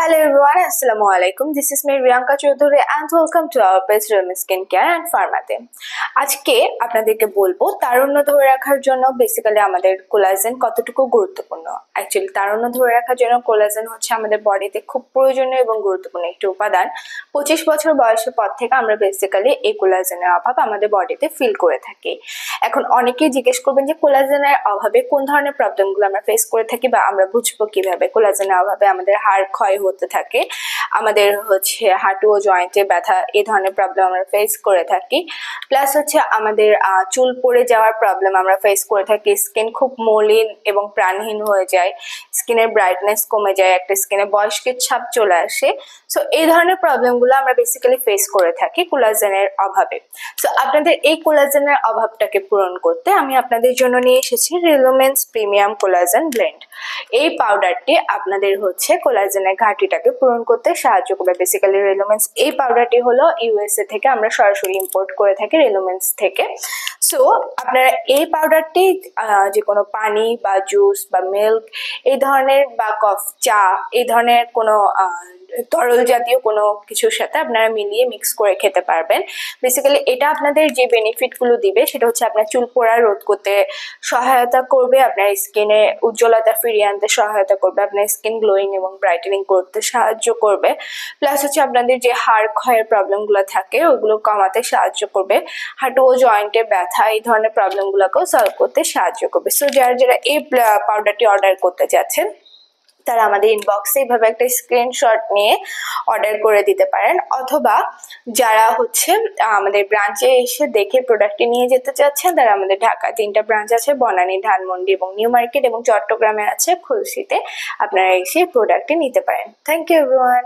Hello everyone, Assalamu alaikum. This is me Riyanka Chaudhary and welcome to our page Realme Skincare and Pharmaতে। আজকে আপনাদেরকে বলবো তারুণ্য ধরে রাখার জন্য বেসিক্যালি আমাদের কোলাজেন কতটুকু গুরুত্বপূর্ণ। অ্যাকচুয়ালি তারুণ্য ধরে রাখার জন্য কোলাজেন হচ্ছে আমাদের বডিতে খুব প্রয়োজনীয় এবং গুরুত্বপূর্ণ একটি উপাদান। 25 বছর বয়সের পর থেকে আমরা বেসিক্যালি এই কোলাজেনের অভাব আমাদের বডিতে ফিল করে থাকি। এখন অনেকেই জিজ্ঞেস করবেন যে কোলাজেনের অভাবে কোন ধরনের প্রবলেমগুলো আমরা ফেস করে থাকি বা আমরা বুঝবো কিভাবে কোলাজেনের অভাবে আমাদের হাড় ক্ষয় হতে থাকে, আমাদের হচ্ছে হাঁটু ও জয়েন্টে ব্যথা, এই ধরনের প্রবলেম আমরা ফেস করে থাকি। প্লাস হচ্ছে আমাদের চুল পড়ে যাওয়ার প্রবলেম আমরা ফেস করে থাকি, স্কিন খুব মলিন এবং প্রাণহীন হয়ে যায়, স্কিনের ব্রাইটনেস কমে যায়, একটা স্কিনে বয়স্কের ছাপ চলে আসে। সো এই ধরনের প্রবলেমগুলো আমরা বেসিক্যালি ফেস করে থাকি কোলাজেনের অভাবে। সো আপনাদের এই কোলাজেনের অভাবটাকে পূরণ করতে আমি আপনাদের জন্য নিয়ে এসেছি রেলোমেন্স প্রিমিয়াম কোলাজেন ব্লেন্ড। এই পাউডারটি আপনাদের হচ্ছে কোলাজেনের ঘাটতিটাকে পূরণ করতে সাহায্য করবে। বেসিক্যালি রেলোমেন্স এই পাউডারটি হলো ইউএসএ থেকে আমরা সরাসরি ইম্পোর্ট করে থাকি রেলোমেন্স থেকে। সো আপনারা এই পাউডারটি যে কোনো পানি বা জুস বা মিল্ক এই ধরনের বা চা এই ধরনের কোনো তরল জাতীয় কোনো কিছুর সাথে আপনারা মিলিয়ে মিক্স করে খেতে পারবেন। বেসিক্যালি এটা আপনাদের যে বেনিফিটগুলো দিবে সেটা হচ্ছে আপনার চুল পড়া রোধ করতে সহায়তা করবে, আপনার স্কিনে উজ্জ্বলতা ফিরিয়ে আনতে সহায়তা করবে, আপনার স্কিন গ্লোয়িং এবং ব্রাইটেনিং করতে সাহায্য করবে। প্লাস হচ্ছে আপনাদের যে হাড় ক্ষয়ের প্রবলেমগুলো থাকে ওগুলো কমাতে সাহায্য করবে, হাঁটু ও জয়েন্টে ব্যথা এই ধরনের প্রবলেমগুলোকেও সলভ করতে সাহায্য করবে। সো যারা এই পাউডারটি অর্ডার করতে যাচ্ছেন তারা আমাদের ইনবক্সে এইভাবে একটা স্ক্রিনশট নিয়ে অর্ডার করে দিতে পারেন, অথবা যারা হচ্ছে আমাদের ব্রাঞ্চে এসে দেখে প্রোডাক্টটি নিয়ে যেতে চাচ্ছেন তারা আমাদের ঢাকা 3টা ব্রাঞ্চ আছে, বনানী, ধানমন্ডি এবং নিউ মার্কেট, এবং চট্টগ্রামে আছে খুলশীতে। আপনারা এসে প্রোডাক্টটি নিতে পারেন। Thank you everyone.